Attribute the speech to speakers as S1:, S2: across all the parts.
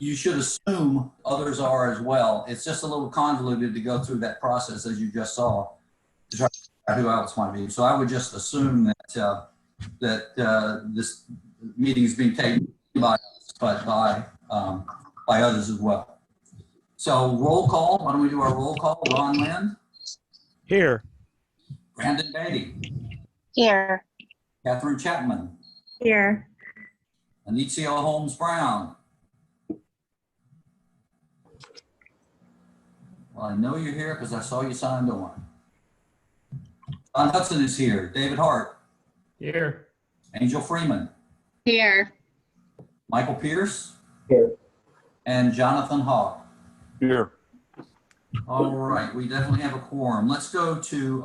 S1: you should assume others are as well. It's just a little convoluted to go through that process, as you just saw, to try to figure out who else might be. So I would just assume that this meeting is being taken by us, but by others as well. So roll call. Why don't we do our roll call? Ron Lind.
S2: Here.
S1: Brandon Beatty.
S3: Here.
S1: Catherine Chapman.
S3: Here.
S1: Anicia Holmes Brown. Well, I know you're here because I saw you signed on. John Hudson is here. David Hart.
S2: Here.
S1: Angel Freeman.
S3: Here.
S1: Michael Pierce.
S4: Here.
S1: And Jonathan Hawk.
S2: Here.
S1: All right, we definitely have a quorum. Let's go to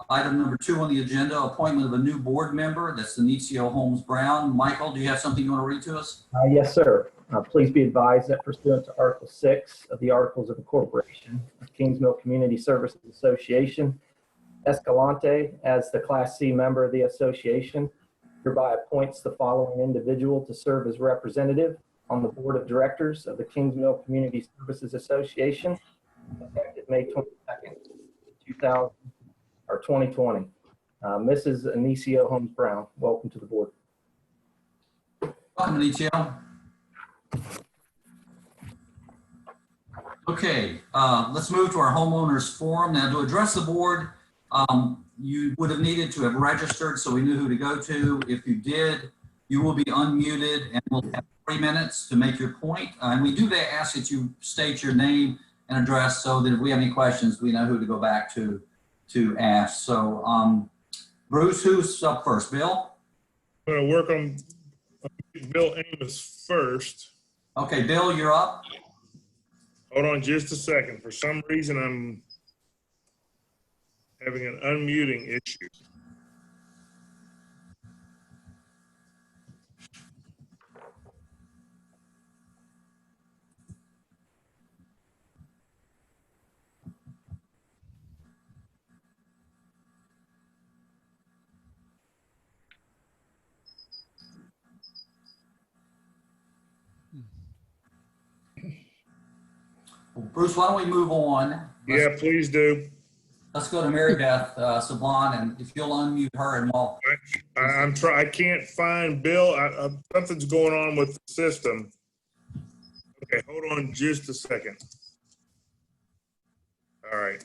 S1: item number 2 on the agenda, appointment of a new board member. That's Anicia Holmes Brown. Michael, do you have something you want to read to us?
S4: Yes, sir. Please be advised that pursuant to Article 6 of the Articles of Incorporation of Kingsmill Community Services Association, Escalante, as the Class C member of the association, hereby appoints the following individual to serve as representative on the board of directors of the Kingsmill Community Services Association, effective May 22nd, 2020. Mrs. Anicia Holmes Brown, welcome to the board.
S1: Welcome, Anicia. Okay, let's move to our homeowners forum. Now, to address the board, you would have needed to have registered so we knew who to go to. If you did, you will be unmuted and we'll have 3 minutes to make your point. And we do ask that you state your name and address so that if we have any questions, we know who to go back to ask. So, Bruce, who's up first? Bill?
S5: I'm going to work on Bill Amos first.
S1: Okay, Bill, you're up.
S5: Hold on just a second. For some reason, I'm having an unmuting issue.
S1: Well, Bruce, why don't we move on?
S5: Yeah, please do.
S1: Let's go to Mary Beth Sablon, and if you'll unmute her and we'll.
S5: I can't find Bill. Something's going on with the system. Okay, hold on just a second. All right.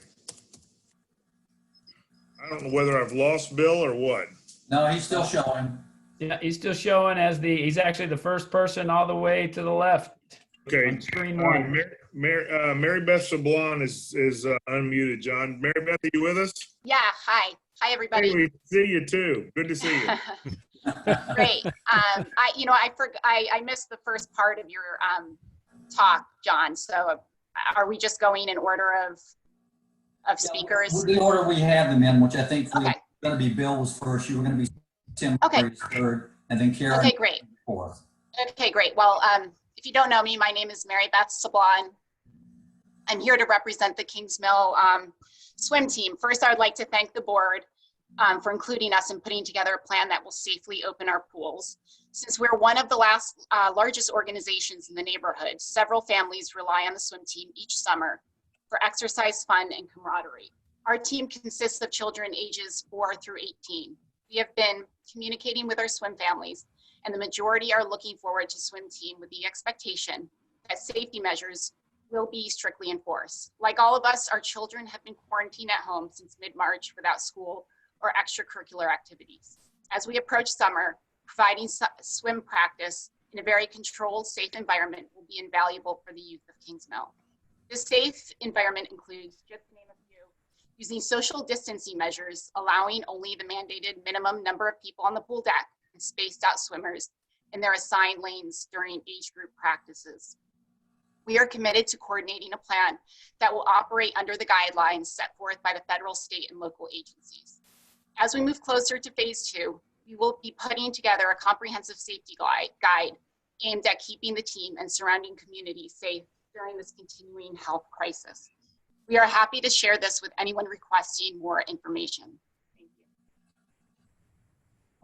S5: I don't know whether I've lost Bill or what.
S1: No, he's still showing.
S2: Yeah, he's still showing as he's actually the first person all the way to the left.
S5: Okay.
S2: On screen 1.
S5: Mary Beth Sablon is unmuted. John, Mary Beth, are you with us?
S6: Yeah, hi. Hi, everybody.
S5: Hey, we see you too. Good to see you.
S6: Great. I missed the first part of your talk, John. So are we just going in order of speakers?
S1: The order we have them in, which I think
S6: Okay.
S1: going to be Bill was first. You were going to be Tim
S6: Okay.
S1: third, and then Karen.
S6: Okay, great.
S1: Fourth.
S6: Okay, great. Well, if you don't know me, my name is Mary Beth Sablon. I'm here to represent the Kingsmill swim team. First, I would like to thank the board for including us in putting together a plan that will safely open our pools. Since we're one of the largest organizations in the neighborhood, several families rely on the swim team each summer for exercise, fun, and camaraderie. Our team consists of children ages 4 through 18. We have been communicating with our swim families, and the majority are looking forward to swim team with the expectation that safety measures will be strictly enforced. Like all of us, our children have been quarantined at home since mid-March without school or extracurricular activities. As we approach summer, providing swim practice in a very controlled, safe environment will be invaluable for the youth of Kingsmill. This safe environment includes, just to name a few, using social distancing measures, allowing only the mandated minimum number of people on the pool deck and spaced out swimmers in their assigned lanes during age group practices. We are committed to coordinating a plan that will operate under the guidelines set forth by the federal, state, and local agencies. As we move closer to phase 2, we will be putting together a comprehensive safety guide aimed at keeping the team and surrounding communities safe during this continuing health crisis. We are happy to share this with anyone requesting more information. Thank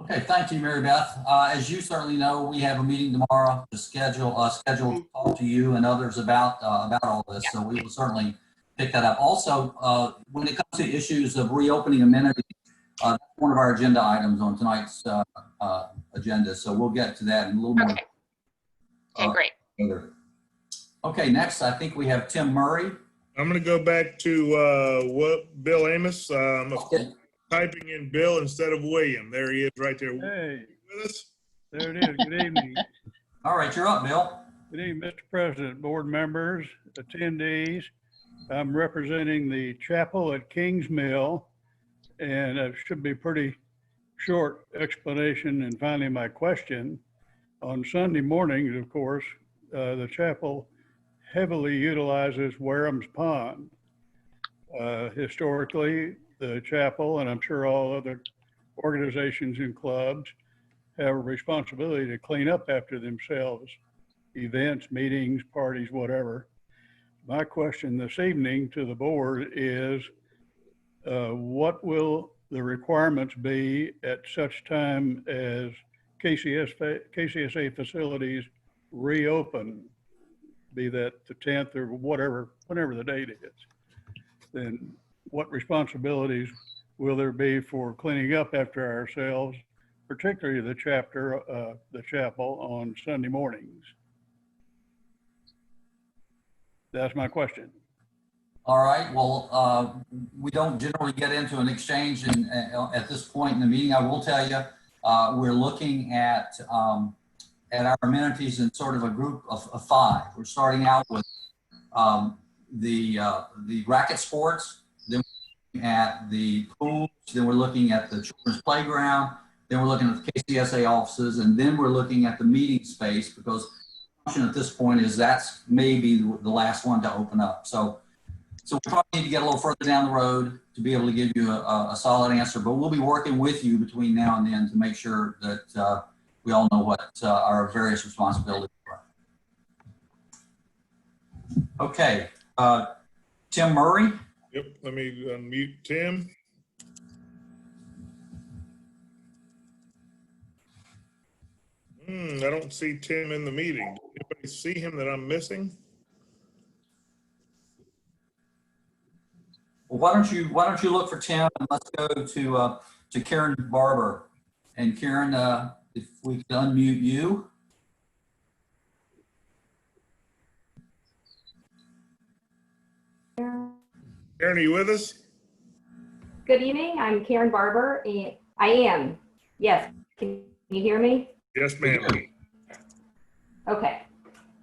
S1: Okay, thank you, Mary Beth. As you certainly know, we have a meeting tomorrow to scheduled to talk to you and others about all this. So we will certainly pick that up. Also, when it comes to issues of reopening amenities, that's one of our agenda items on tonight's agenda. So we'll get to that in a little more.
S6: Okay. Okay, great.
S1: Later. Okay, next I think we have Tim Murray.
S5: I'm going to go back to what Bill Amos.
S1: Okay.
S5: Typing in Bill instead of William. There he is right there.
S7: Hey,
S5: With us?
S7: there it is. Good evening.
S1: All right, you're up, Bill.
S7: Good evening, Mr. President, board members, attendees. I'm representing the chapel at Kings Mill, and it should be pretty short explanation and finally my question. On Sunday mornings, of course, the chapel heavily utilizes Wareham's Pond. Historically, the chapel, and I'm sure all other organizations and clubs, have a responsibility to clean up after themselves, events, meetings, parties, whatever. My question this evening to the board is, what will the requirements be at such time as KCSA facilities reopen, be that the 10th or whatever, whenever the date is? Then what responsibilities will there be for cleaning up after ourselves, particularly the chapel on Sunday mornings? That's my question.
S1: All right. Well, we don't generally get into an exchange at this point in the meeting. I will tell you, we're looking at our amenities in sort of a group of 5. We're starting out with the racket sports, then we're looking at the pools, then we're looking at the children's playground, then we're looking at the KCSA offices, and then we're looking at the meeting space, because the option at this point is that's maybe the last one to open up. So we probably need to get a little further down the road to be able to give you a solid answer, but we'll be working with you between now and then to make sure that we all know what our various responsibilities are. Okay, Tim Murray.
S5: Yep, let me unmute Tim. I don't see Tim in the meeting. Does anybody see him that I'm missing?
S1: Well, why don't you look for Tim, and let's go to Karen Barber. And Karen, if we could unmute you.
S5: Karen, are you with us?
S8: Good evening. I'm Karen Barber, and I am. Yes. Can you hear me?
S5: Yes, ma'am.
S8: Okay.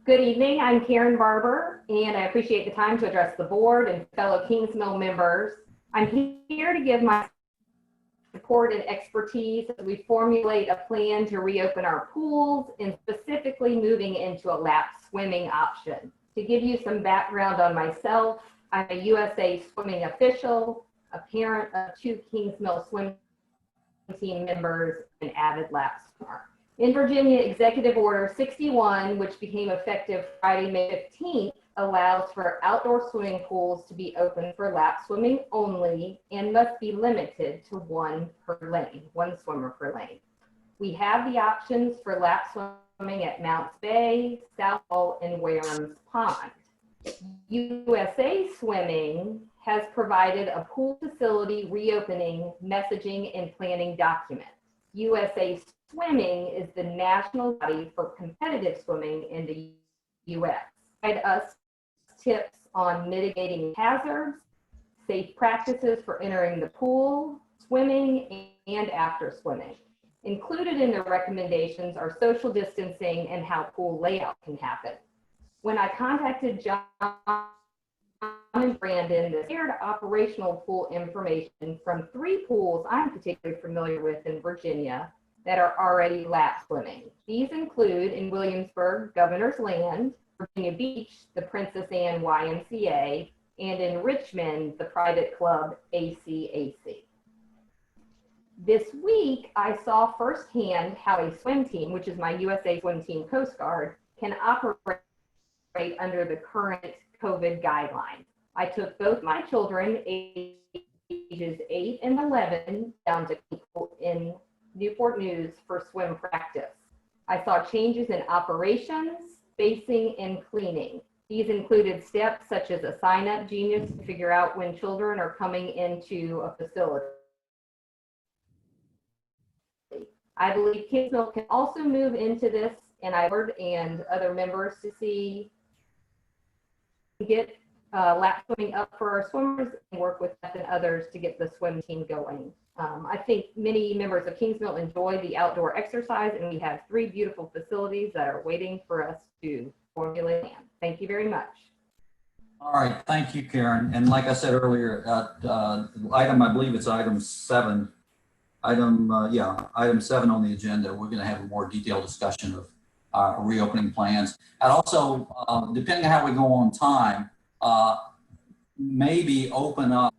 S8: Good evening. I'm Karen Barber, and I appreciate the time to address the board and fellow Kings Mill members. I'm here to give my support and expertise as we formulate a plan to reopen our pools and specifically moving into a lap swimming option. To give you some background on myself, I'm a USA swimming official, a parent of 2 Kings Mill swim team members, and avid lap swimmer. In Virginia, Executive Order 61, which became effective Friday, May 15th, allows for outdoor swimming pools to be open for lap swimming only and must be limited to 1 per lane, 1 swimmer per lane. We have the options for lap swimming at Mounts Bay, South Hall, and Wareham's Pond. USA Swimming has provided a pool facility reopening messaging and planning document. USA Swimming is the national body for competitive swimming in the U.S. Provide us tips on mitigating hazards, safe practices for entering the pool, swimming, and after swimming. Included in the recommendations are social distancing and how pool layout can happen. When I contacted John and Brandon, they shared operational pool information from 3 pools I'm particularly familiar with in Virginia that are already lap swimming. These include in Williamsburg, Governor's Land, Virginia Beach, the Princess Anne YMCA, and in Richmond, the private club ACAC. This week, I saw firsthand how a swim team, which is my USA Swim Team Coast Guard, can operate under the current COVID guidelines. I took both my children, ages 8 and 11, down to pool in Newport News for swim practice. I saw changes in operations, spacing, and cleaning. These included steps such as a sign-up genius to figure out when children are coming into a facility. I believe Kingsville can also move into this, and I heard and other members to see get lap swimming up for our swimmers and work with us and others to get the swim team going. I think many members of Kingsville enjoy the outdoor exercise, and we have 3 beautiful facilities that are waiting for us to formulate. Thank you very much.
S1: All right, thank you, Karen. And like I said earlier, item, I believe it's item 7. Item 7 on the agenda. We're going to have a more detailed discussion of reopening plans. And also, depending on how we go on time, maybe open up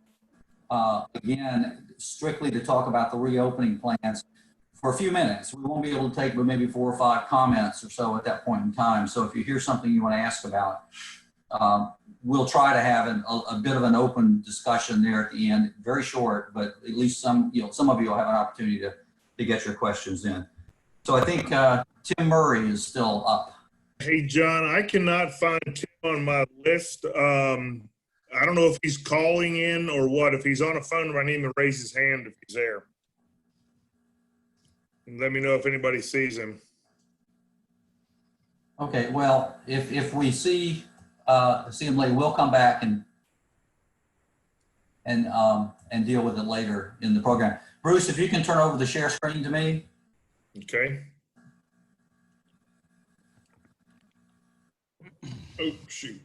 S1: again strictly to talk about the reopening plans for a few minutes. We won't be able to take but maybe 4 or 5 comments or so at that point in time. So if you hear something you want to ask about, we'll try to have a bit of an open discussion there at the end, very short, but at least some of you will have an opportunity to get your questions in. So I think Tim Murray is still up.
S5: Hey, John, I cannot find Tim on my list. I don't know if he's calling in or what. If he's on a phone, I need him to raise his hand if he's there. And let me know if anybody sees him.
S1: Okay, well, if we see him later, we'll come back and deal with it later in the program. Bruce, if you can turn over the share screen to me.
S5: Okay. Oh, shoot.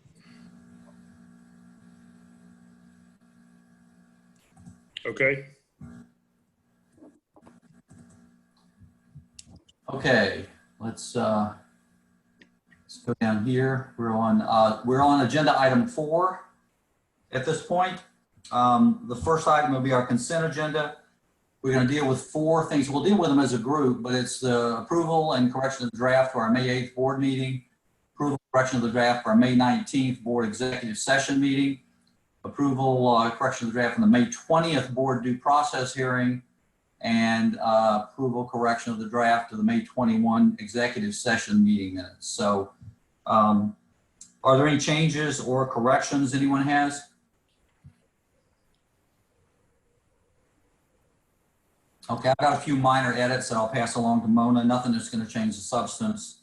S5: Okay.
S1: Okay, let's go down here. We're on agenda item 4 at this point. The first item will be our consent agenda. We're going to deal with 4 things. We'll deal with them as a group, but it's the approval and correction of the draft for our May 8th board meeting, approval and correction of the draft for our May 19th board executive session meeting, approval, correction of the draft from the May 20th board due process hearing, and approval correction of the draft of the May 21 executive session meeting minutes. So are there any changes or corrections anyone has? Okay, I've got a few minor edits that I'll pass along to Mona. Nothing that's going to change the substance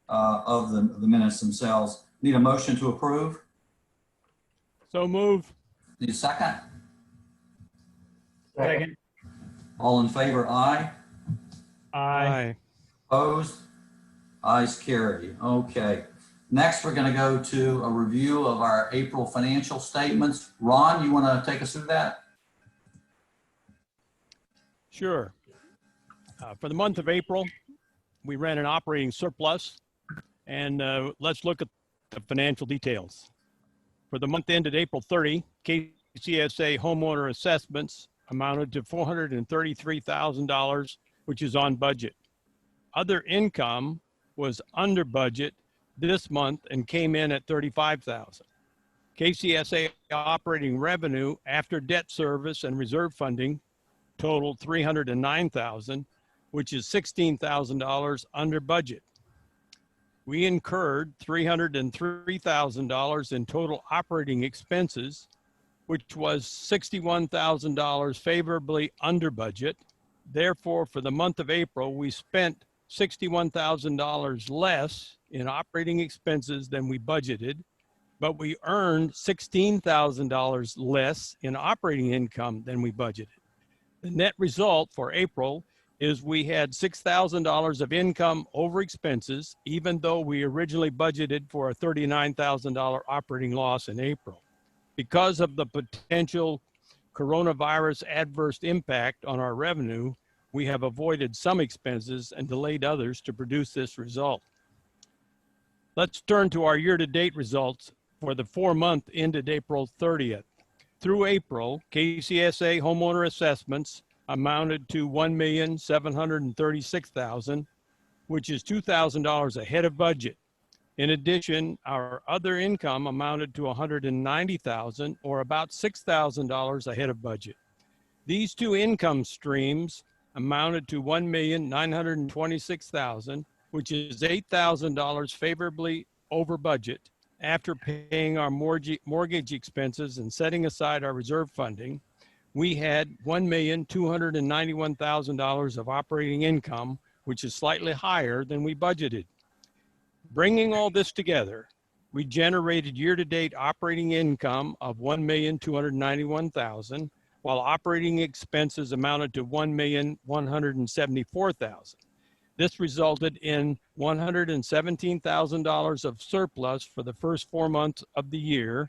S1: of the minutes themselves. Need a motion to approve?
S9: So move.
S1: Need a second?
S2: Second.
S1: All in favor, aye.
S2: Aye.
S1: Opposed? Ayes carry. Okay. Next, we're going to go to a review of our April financial statements. Ron, you want to take us through that?
S9: Sure. For the month of April, we ran an operating surplus, and let's look at the financial details. For the month ended April 30, KCSA homeowner assessments amounted to $433,000, which is on budget. Other income was under budget this month and came in at $35,000. KCSA operating revenue after debt service and reserve funding totaled $309,000, which is $16,000 under budget. We incurred $303,000 in total operating expenses, which was $61,000 favorably under budget. Therefore, for the month of April, we spent $61,000 less in operating expenses than we budgeted, but we earned $16,000 less in operating income than we budgeted. The net result for April is we had $6,000 of income over expenses, even though we originally budgeted for a $39,000 operating loss in April. Because of the potential coronavirus adverse impact on our revenue, we have avoided some expenses and delayed others to produce this result. Let's turn to our year-to-date results for the 4-month ended April 30th. Through April, KCSA homeowner assessments amounted to $1,736,000, which is $2,000 ahead of budget. In addition, our other income amounted to $190,000, or about $6,000 ahead of budget. These two income streams amounted to $1,926,000, which is $8,000 favorably over budget. After paying our mortgage expenses and setting aside our reserve funding, we had $1,291,000 of operating income, which is slightly higher than we budgeted. Bringing all this together, we generated year-to-date operating income of $1,291,000, while operating expenses amounted to $1,174,000. This resulted in $117,000 of surplus for the first 4 months of the year.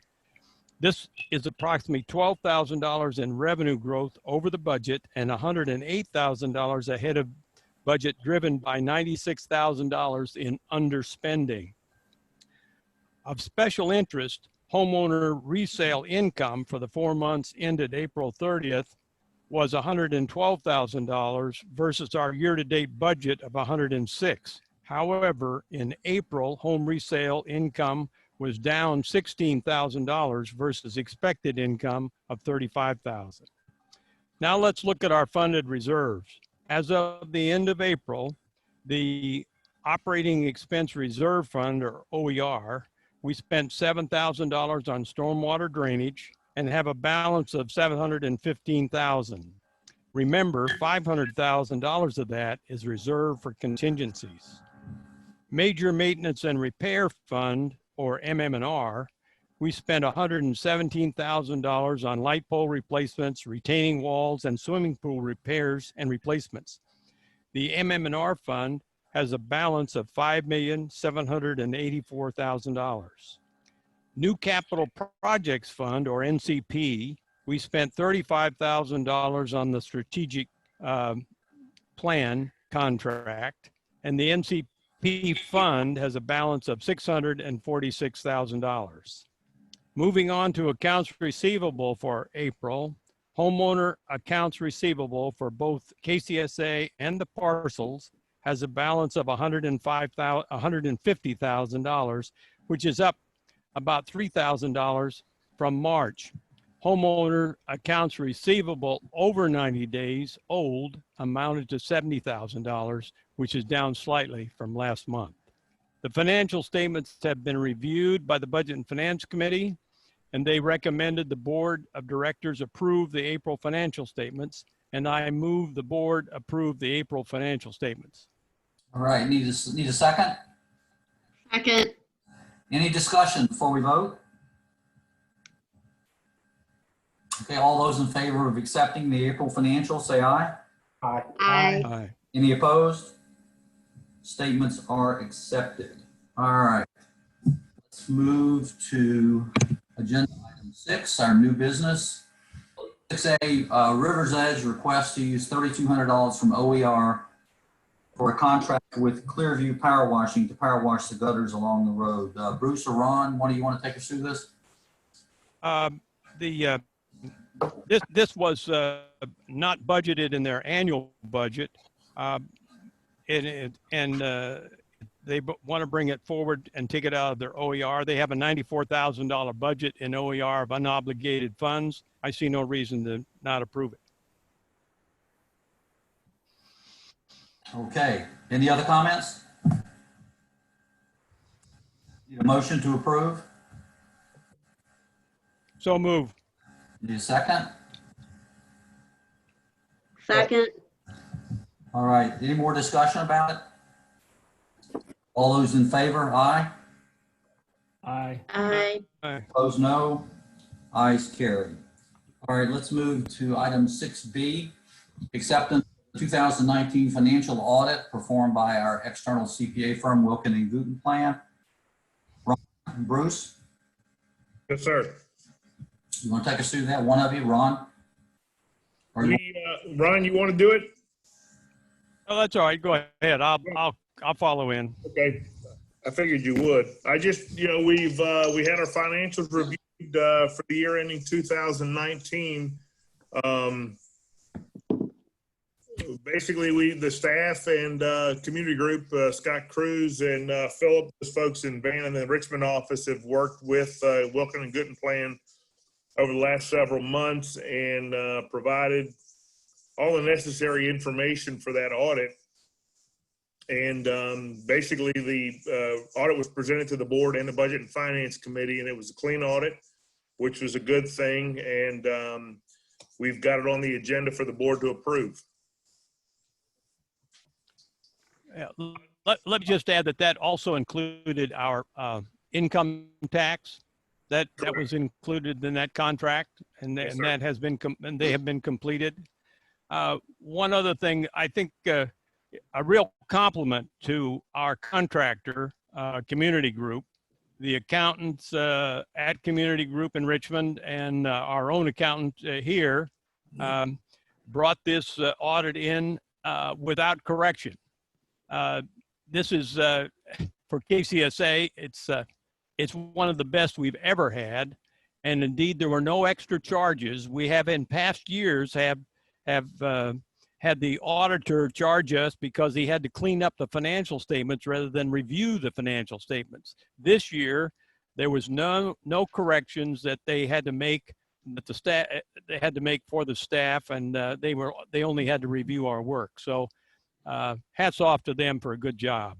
S9: This is approximately $12,000 in revenue growth over the budget and $108,000 ahead of budget, driven by $96,000 in underspending. Of special interest, homeowner resale income for the 4 months ended April 30th was $112,000 versus our year-to-date budget of $106,000. However, in April, home resale income was down $16,000 versus expected income of $35,000. Now let's look at our funded reserves. As of the end of April, the Operating Expense Reserve Fund, or OER, we spent $7,000 on stormwater drainage and have a balance of $715,000. Remember, $500,000 of that is reserved for contingencies. Major Maintenance and Repair Fund, or MM&R, we spent $117,000 on light pole replacements, retaining walls, and swimming pool repairs and replacements. The MM&R fund has a balance of $5,784,000. New Capital Projects Fund, or NCP, we spent $35,000 on the strategic plan contract, and the NCP fund has a balance of $646,000. Moving on to accounts receivable for April, homeowner accounts receivable for both KCSA and the parcels has a balance of $150,000, which is up about $3,000 from March. Homeowner accounts receivable over 90 days old amounted to $70,000, which is down slightly from last month. The financial statements have been reviewed by the Budget and Finance Committee, and they recommended the Board of Directors approve the April financial statements, and I move the board approve the April financial statements.
S1: All right, need a second?
S3: Second.
S1: Any discussion before we vote? Okay, all those in favor of accepting the April financial, say aye.
S4: Aye.
S3: Aye.
S9: Aye.
S1: Any opposed? Statements are accepted. All right. Let's move to agenda item 6, our new business. 6A, River's Edge request to use $3,200 from OER for a contract with Clearview Power Washing to power wash the gutters along the road. Bruce or Ron, one of you want to take us through this?
S9: This was not budgeted in their annual budget, and they want to bring it forward and take it out of their OER. They have a $94,000 budget in OER of unobligated funds. I see no reason to not approve it.
S1: Okay, any other comments? Need a motion to approve?
S9: So move.
S1: Need a second?
S3: Second.
S1: All right, any more discussion about it? All those in favor, aye.
S2: Aye.
S3: Aye.
S1: Opposed, no. Ayes carried. All right, let's move to item 6B, acceptance of the 2019 financial audit performed by our external CPA firm, Wilkin and Gutenplan. Ron, Bruce,
S5: Yes, sir.
S1: you want to take us through that? One of you, Ron? Or you-
S5: Ron, you want to do it?
S9: Oh, that's all right. Go ahead. I'll follow in.
S5: Okay. I figured you would. I just, we had our financials reviewed for the year ending 2019. Basically, the staff and community group, Scott Cruz and Philip, those folks in Bannon and the Richmond office have worked with Wilkin and Gutenplan over the last several months and provided all the necessary information for that audit. And basically, the audit was presented to the board and the Budget and Finance Committee, and it was a clean audit, which was a good thing. And we've got it on the agenda for the board to approve.
S9: Yeah, let me just add that that also included our income tax. That was included in that contract, and,
S5: Yes,
S9: and
S5: sir.
S9: that has been and they have been completed. One other thing, I think a real compliment to our contractor, Community Group, the accountants at Community Group in Richmond, and our own accountant here brought this audit in without correction. This is for KCSA. It's one of the best we've ever had, and indeed there were no extra charges. We have in past years have had the auditor charge us because he had to clean up the financial statements rather than review the financial statements. This year there was no corrections that they had to make, that the staff they had to make for the staff, and they only had to review our work. So hats off to them for a good job.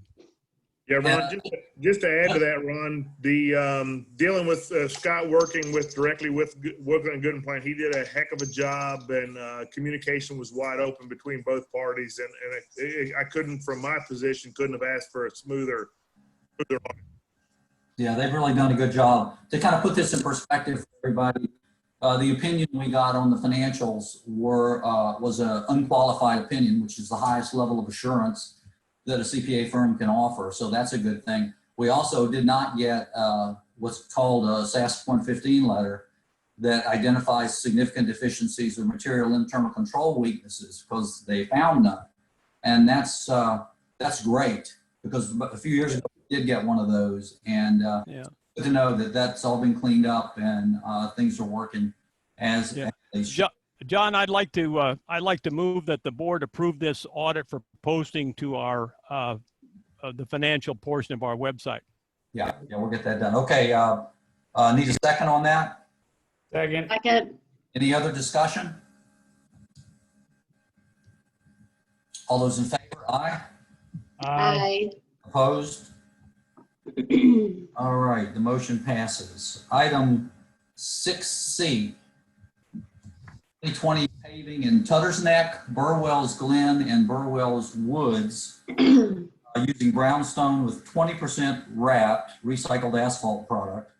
S5: Yeah, Ron, just to add to that, Ron, the dealing with Scott working directly with Woodland and Gooden Plant, he did a heck of a job, and communication was wide open between both parties. And I couldn't, from my position, couldn't have asked for a smoother audit.
S1: Yeah, they've really done a good job. To kind of put this in perspective for everybody, the opinion we got on the financials was an unqualified opinion, which is the highest level of assurance that a CPA firm can offer. So that's a good thing. We also did not get what's called a SASC 115 letter that identifies significant deficiencies or material internal control weaknesses, because they found none. And that's great, because a few years ago we did get one of those, and
S9: Yeah.
S1: good to know that that's all been cleaned up and things are working as they should.
S9: John, I'd like to move that the board approve this audit for posting to our the financial portion of our website.
S1: Yeah, we'll get that done. Okay, need a second on that?
S2: Second.
S3: Second.
S1: Any other discussion? All those in favor, aye?
S2: Aye.
S1: Opposed? All right, the motion passes. Item 6C, 2020 paving in Tutter's Neck, Burwell's Glen, and Burwell's Woods using brownstone with 20% wrapped recycled asphalt product,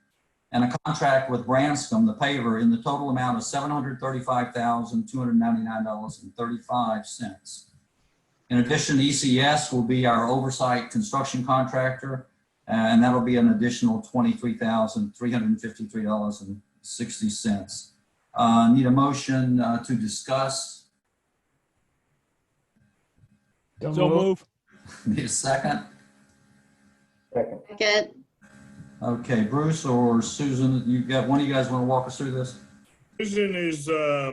S1: and a contract with Branscombe, the paver, in the total amount of $735,299.35. In addition, ECS will be our oversight construction contractor, and that'll be an additional $23,353.60. Need a motion to discuss.
S2: So
S9: So move.
S1: Need a second?
S4: Second.
S3: Second.
S1: Okay, Bruce or Susan, you got one of you guys want to walk us through this?
S5: Susan is, I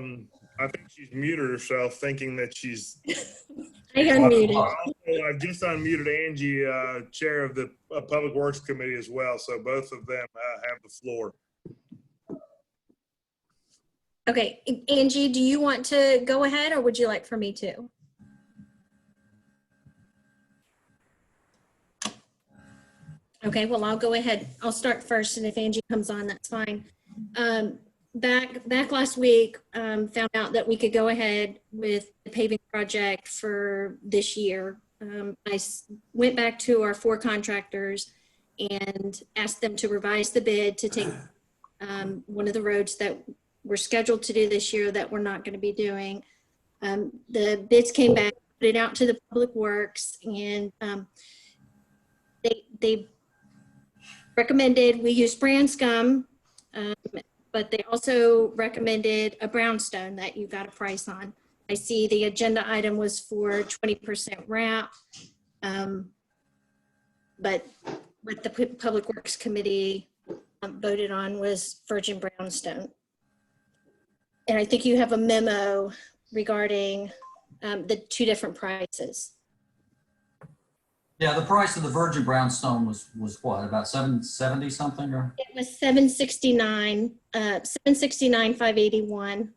S5: think she's muted herself, thinking that she's.
S3: I unmuted.
S5: I've just unmuted Angie, Chair of the Public Works Committee as well, so both of them have the floor.
S10: Okay, Angie, do you want to go ahead or would you like for me to? Okay, well, I'll go ahead. I'll start first, and if Angie comes on, that's fine. Back last week, found out that we could go ahead with the paving project for this year. Went back to our 4 contractors and asked them to revise the bid to take one of the roads that we're scheduled to do this year that we're not going to be doing. The bids came back, put it out to the Public Works, and they recommended we use Branscombe, but they also recommended a brownstone that you got a price on. I see the agenda item was for 20% wrap, but what the Public Works Committee voted on was virgin brownstone. And I think you have a memo regarding the 2 different prices.
S1: Yeah, the price of the virgin brownstone was what, about $770 something, or?
S10: It was $769, $769,581.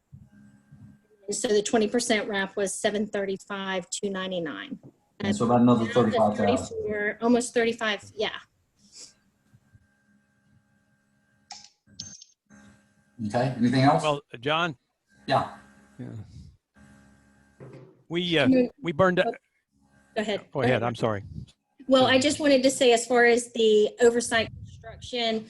S10: So the 20% wrap was 735,299.
S1: And so about another 35,000.
S10: Almost 35, yeah.
S1: Okay, anything else?
S9: Well, John,
S1: Yeah.
S9: we burned,
S10: Go ahead.
S9: go ahead, I'm sorry.
S10: Well, I just wanted to say, as far as the oversight construction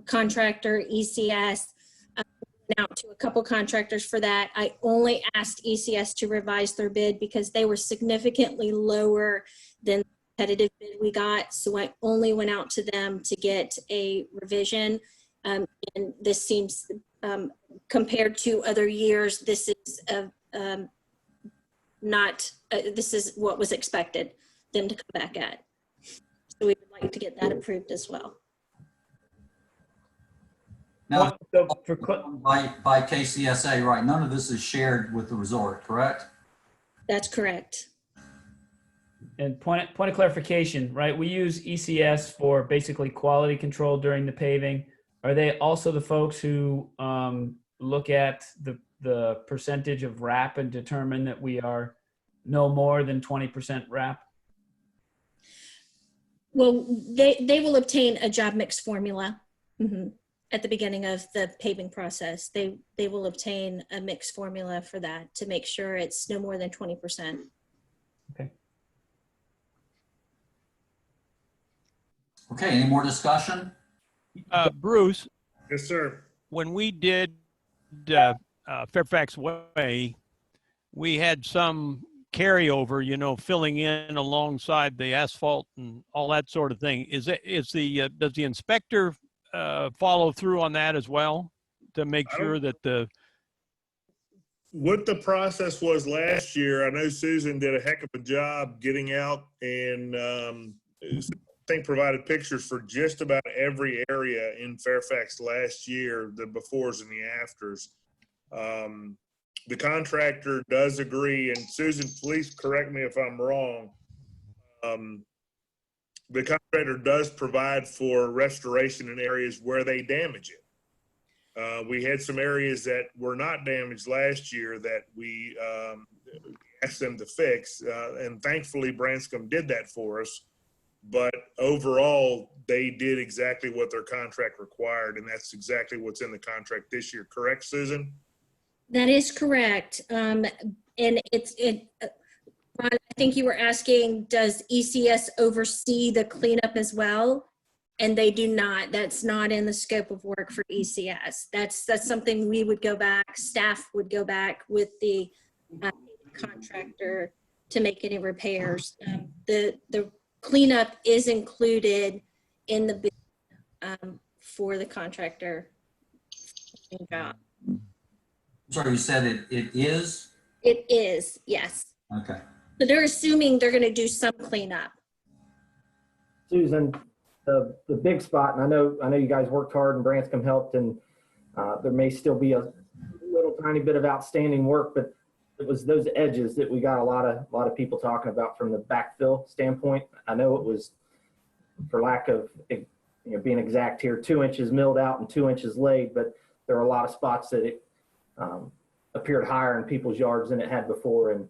S10: contractor, ECS, went out to a couple contractors for that. I only asked ECS to revise their bid because they were significantly lower than the competitive bid we got. So I only went out to them to get a revision. And this seems, compared to other years, this is this is what was expected them to come back at. So we would like to get that approved as well.
S1: Now,
S4: So for
S1: by KCSA, right? None of this is shared with the resort, correct?
S10: That's correct.
S2: And point of clarification, right? We use ECS for basically quality control during the paving. Are they also the folks who look at the percentage of wrap and determine that we are no more than 20% wrap?
S10: Well, they will obtain a job mix formula at the beginning of the paving process. They will obtain a mix formula for that to make sure it's no more than 20%.
S2: Okay.
S1: Okay, any more discussion?
S9: Bruce,
S5: Yes, sir.
S9: when we did Fairfax Way, we had some carryover, you know, filling in alongside the asphalt and all that sort of thing. Does the inspector follow through on that as well to make sure that
S5: What the process was last year, I know Susan did a heck of a job getting out and I think provided pictures for just about every area in Fairfax last year, the befores and the afters. The contractor does agree, and Susan, please correct me if I'm wrong. The contractor does provide for restoration in areas where they damage it. We had some areas that were not damaged last year that we asked them to fix, and thankfully Branscombe did that for us. But overall, they did exactly what their contract required, and that's exactly what's in the contract this year. Correct, Susan?
S10: That is correct. And Ron, I think you were asking, does ECS oversee the cleanup as well? And they do not. That's not in the scope of work for ECS. That's something we would go back, staff would go back with the contractor to make any repairs. The cleanup is included in the bid for the contractor job.
S1: Sorry, you said it is?
S10: It is, yes.
S1: Okay.
S10: So they're assuming they're going to do some cleanup.
S4: Susan, the big spot, and I know you guys worked hard and Branscombe helped, and there may still be a little tiny bit of outstanding work, but it was those edges that we got a lot of people talking about from the backfill standpoint. I know it was, for lack of being exact here, 2 inches milled out and 2 inches laid, but there were a lot of spots that it appeared higher in people's yards than it had before, and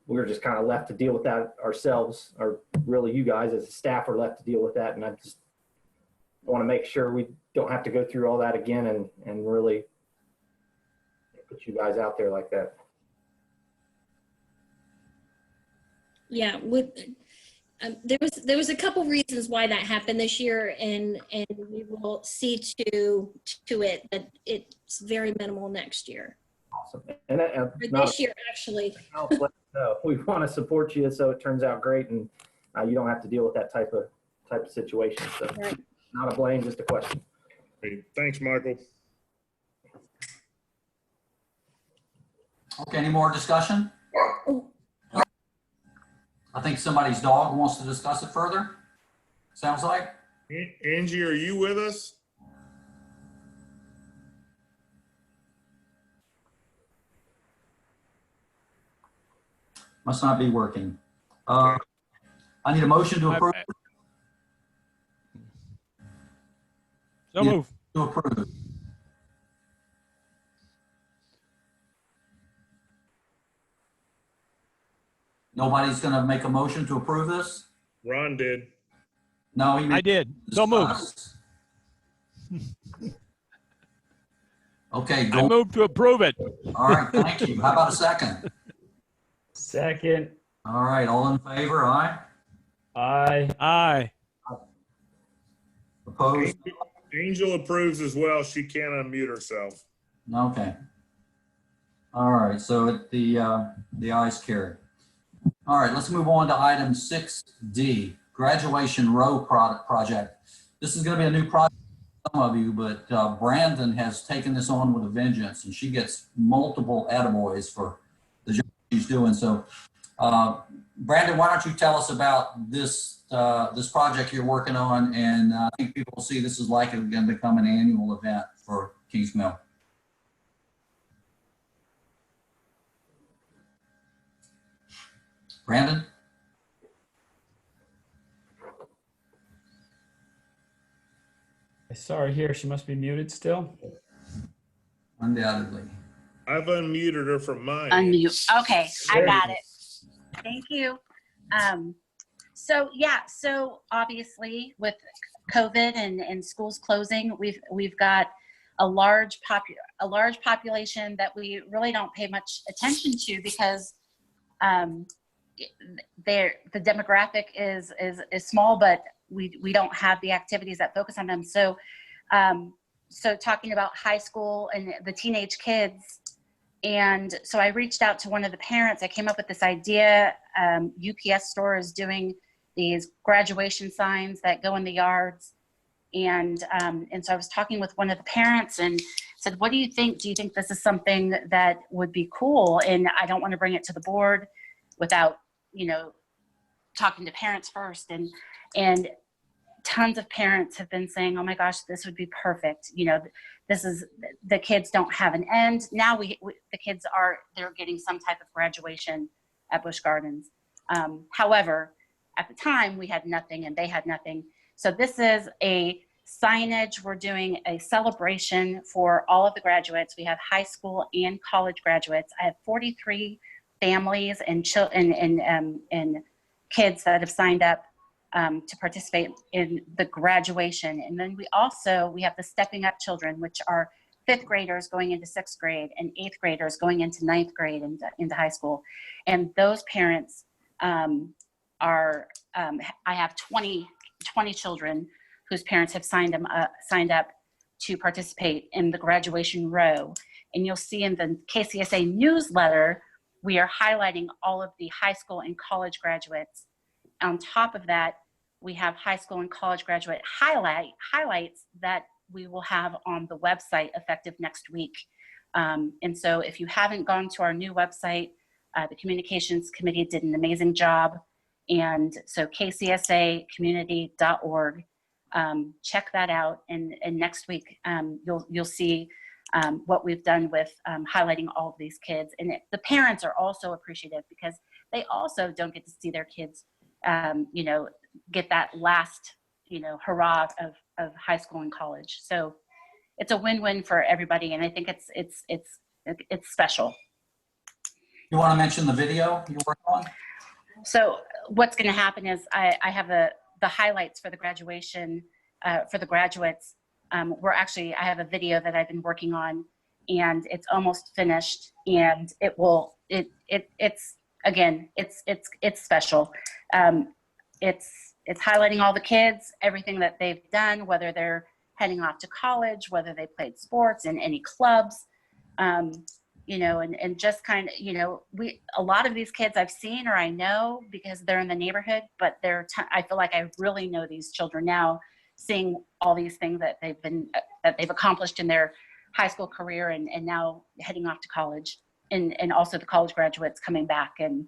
S4: we were just kind of left to deal with that ourselves, or really you guys as a staff are left to deal with that. And I just want to make sure we don't have to go through all that again and really put you guys out there like that.
S10: Yeah, there was a couple reasons why that happened this year, and we will see to it that it's very minimal next year.
S4: Awesome. And
S10: For this year, actually.
S4: We want to support you so it turns out great, and you don't have to deal with that type of situation. So
S10: Right.
S4: Not a blame, just a question.
S5: Great. Thanks, Michael.
S1: Okay, any more discussion? I think somebody's dog wants to discuss it further. Sounds like.
S5: Angie, are you with us?
S1: Must not be working. I need a motion to approve.
S9: so
S1: Yeah.
S9: move.
S1: To approve. Nobody's going to make a motion to approve this?
S5: Ron did.
S1: No, he
S9: I
S1: made
S9: did. So moved.
S1: discuss. Okay,
S9: I
S1: go.
S9: moved to approve it.
S1: All right, thank you. How about a second?
S2: Second.
S1: All right, all in favor, aye?
S2: Aye.
S9: Aye.
S1: Opposed?
S5: Angel approves as well. She can't unmute herself.
S1: Okay. All right, so the ayes carry. All right, let's move on to item 6D, graduation row project. This is going to be a new project for some of you, but Brandon has taken this on with a vengeance, and she gets multiple attaboys for the job she's doing. So, Brandon, why don't you tell us about this this project you're working on? And I think people will see this is likely going to become an annual event for Kings Mill. Brandon?
S2: I saw her here. She must be muted still.
S1: Undoubtedly.
S5: I've unmuted her from mine.
S11: Unmute. Okay, I got it. Thank you. So obviously with COVID and schools closing, we've got a large population that we really don't pay much attention to because the demographic is small, but we don't have the activities that focus on them. So talking about high school and the teenage kids. And so I reached out to one of the parents. I came up with this idea. UPS store is doing these graduation signs that go in the yards. And so I was talking with one of the parents and said, what do you think? Do you think this is something that would be cool? And I don't want to bring it to the board without, talking to parents first. And tons of parents have been saying, oh my gosh, this would be perfect. The kids don't have an end. Now the kids they're getting some type of graduation at Busch Gardens. However, at the time we had nothing and they had nothing. So this is a signage. We're doing a celebration for all of the graduates. We have high school and college graduates. I have 43 families and kids that have signed up to participate in the graduation. And then we have the Stepping Up children, which are 5th graders going into 6th grade and 8th graders going into 9th grade into high school. And those parents I have 20 children whose parents have signed up to participate in the graduation row. And you'll see in the KCSA newsletter, we are highlighting all of the high school and college graduates. On top of that, we have high school and college graduate highlights that we will have on the website effective next week. And so if you haven't gone to our new website, the communications committee did an amazing job. And so kcsacommunity.org, check that out. And next week, you'll see what we've done with highlighting all of these kids. And the parents are also appreciative because they also don't get to see their kids get that last, hurrah of high school and college. So it's a win-win for everybody. And I think it's special.
S1: You want to mention the video you worked on?
S11: So what's going to happen is I have the highlights for the graduation, for the graduates. I have a video that I've been working on and it's almost finished and it's special. It's highlighting all the kids, everything that they've done, whether they're heading off to college, whether they played sports in any clubs, and just kind of, a lot of these kids I've seen or I know because they're in the neighborhood, but I feel like I really know these children now, seeing all these things that they've accomplished in their high school career and now heading off to college and also the college graduates coming back. And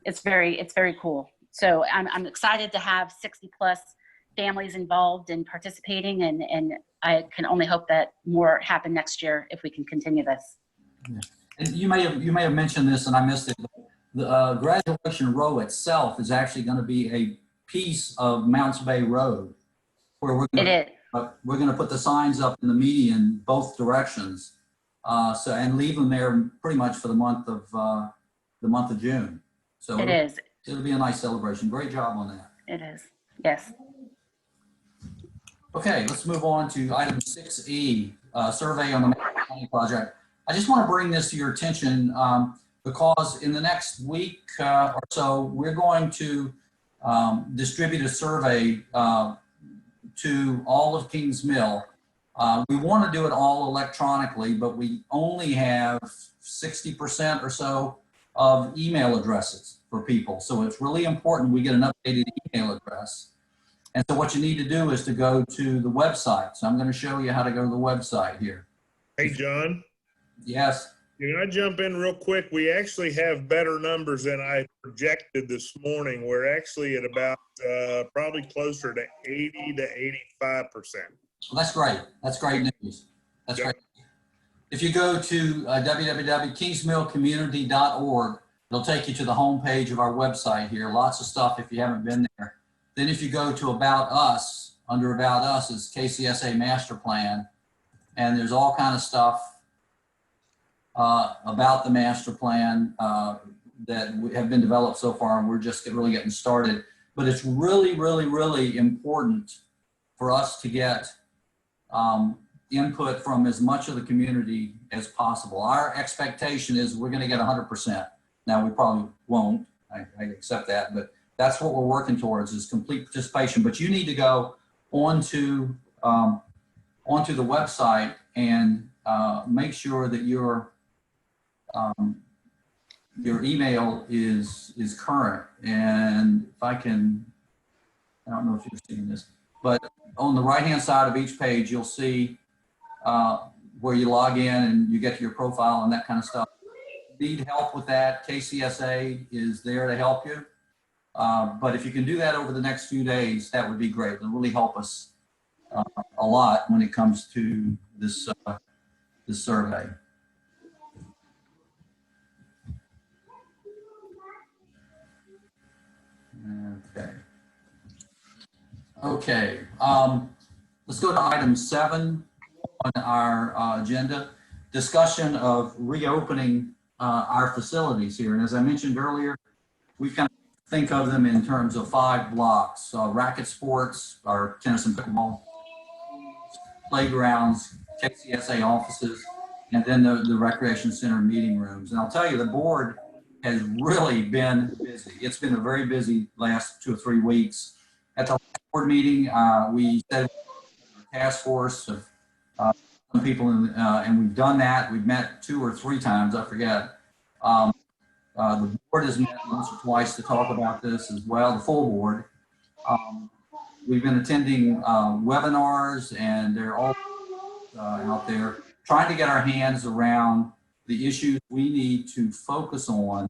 S11: it's very cool. So I'm excited to have 60 plus families involved and participating, and I can only hope that more happen next year if we can continue this.
S1: And you may have mentioned this and I missed it. The graduation row itself is actually going to be a piece of Mounts Bay Road where we're going to put the signs up in the median both directions, and leave them there pretty much for the month of June. So
S11: It is.
S1: it'll be a nice celebration. Great job on that.
S11: It is. Yes.
S1: Okay, let's move on to item 6E, survey on the Manhattan County project. I just want to bring this to your attention because in the next week or so, we're going to distribute a survey to all of Kings Mill. We want to do it all electronically, but we only have 60% or so of email addresses for people. So it's really important we get an updated email address. And so what you need to do is to go to the website. So I'm going to show you how to go to the website here.
S5: Hey, John,
S1: Yes.
S5: can I jump in real quick? We actually have better numbers than I projected this morning. We're actually at about probably closer to 80 to 85%.
S1: Well, that's great. That's great news. That's great. If you go to www.kingsmillcommunity.org, it'll take you to the homepage of our website here. Lots of stuff if you haven't been there. Then if you go to About Us, under About Us is KCSA Master Plan, and there's all kind of stuff about the master plan that have been developed so far, and we're just really getting started. But it's really, really, really important for us to get input from as much of the community as possible. Our expectation is we're going to get 100%. Now, we probably won't. I accept that, but that's what we're working towards, is complete participation. But you need to go onto the website and make sure that your email is current. And if I can, I don't know if you're seeing this, but on the right-hand side of each page, you'll see where you log in and you get to your profile and that kind of stuff. If you need help with that, KCSA is there to help you. But if you can do that over the next few days, that would be great. It'll really help us a lot when it comes to this survey. Okay. Let's go to item 7 on our agenda. Discussion of reopening our facilities here. And as I mentioned earlier, we kind of think of them in terms of 5 blocks. Racket sports, our tennis and pickleball, playgrounds, KCSA offices, and then the recreation center meeting rooms. And I'll tell you, the board has really been busy. It's been a very busy last 2 or 3 weeks. At the board meeting, we said a task force of some people, and we've done that. We've met 2 or 3 times, I forget. The board has met once or twice to talk about this as well, the full board. We've been attending webinars, and they're all out there trying to get our hands around the issues we need to focus on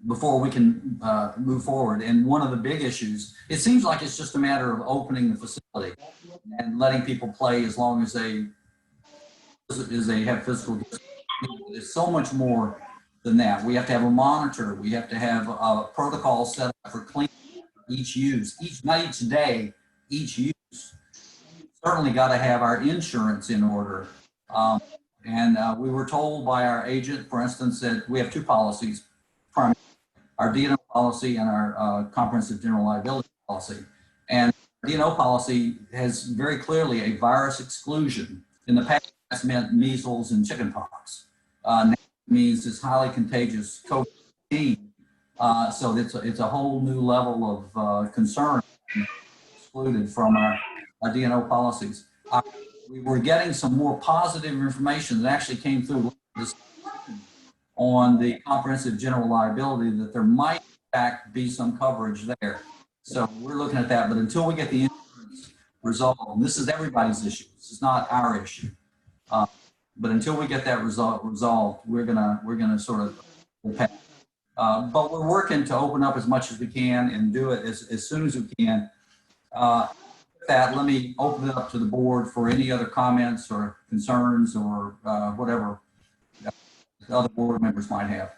S1: before we can move forward. And one of the big issues, it seems like it's just a matter of opening the facility and letting people play as long as they have physical distance. There's so much more than that. We have to have a monitor. We have to have a protocol set up for cleaning each use, not each day, each use. Certainly got to have our insurance in order. And we were told by our agent, for instance, that we have 2 policies, our D&O policy and our comprehensive general liability policy. And D&O policy has very clearly a virus exclusion. In the past, that's meant measles and chickenpox. Now it means it's highly contagious COVID-19. So it's a whole new level of concern excluded from our D&O policies. We were getting some more positive information that actually came through this on the comprehensive general liability, that there might in fact be some coverage there. So we're looking at that, but until we get the insurance resolved, and this is everybody's issue, this is not our issue. But until we get that resolved, we're gonna sort of pass. But we're working to open up as much as we can and do it as soon as we can. With that, let me open it up to the board for any other comments or concerns or whatever other board members might have.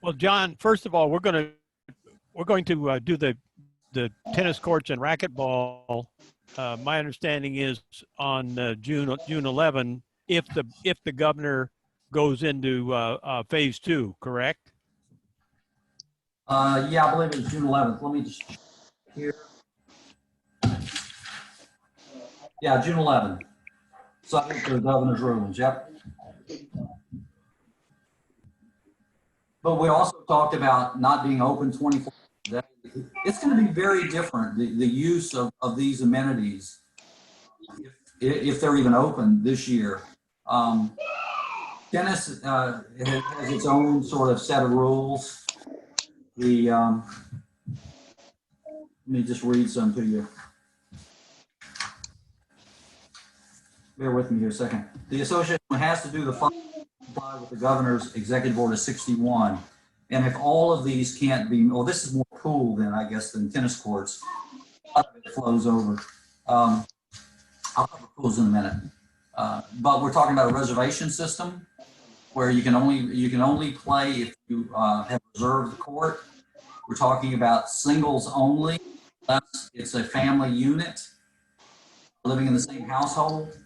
S9: Well, John, first of all, we're going to do the tennis courts and racquetball. My understanding is on June 11, if the governor goes into phase 2, correct?
S1: Yeah, I believe it was June 11th. Let me just check here. Yeah, June 11th. Subject to the governor's rulings, yep. But we also talked about not being open 24 hours a day. It's going to be very different, the use of these amenities, if they're even open this year. Tennis has its own sort of set of rules. Let me just read some to you. Bear with me here a second. The association has to do the following: comply with the governor's executive order 61. And if all of these can't be, well, this is more pool than, I guess, than tennis courts. A lot of it flows over. I'll cover pools in a minute. But we're talking about a reservation system where you can only play if you have reserved the court. We're talking about singles only, unless it's a family unit living in the same household.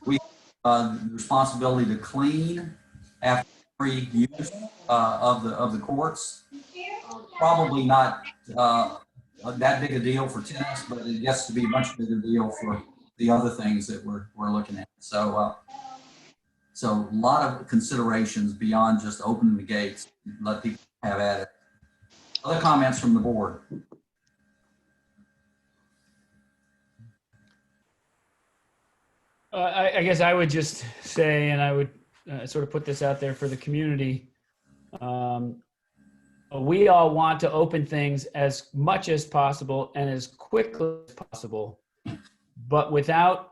S1: We have the responsibility to clean after every use of the courts. Probably not that big a deal for tennis, but it gets to be a much bigger deal for the other things that we're looking at. So a lot of considerations beyond just opening the gates and let people have at it. Other comments from the board?
S2: I guess I would just say, and I would sort of put this out there for the community. We all want to open things as much as possible and as quickly as possible, but without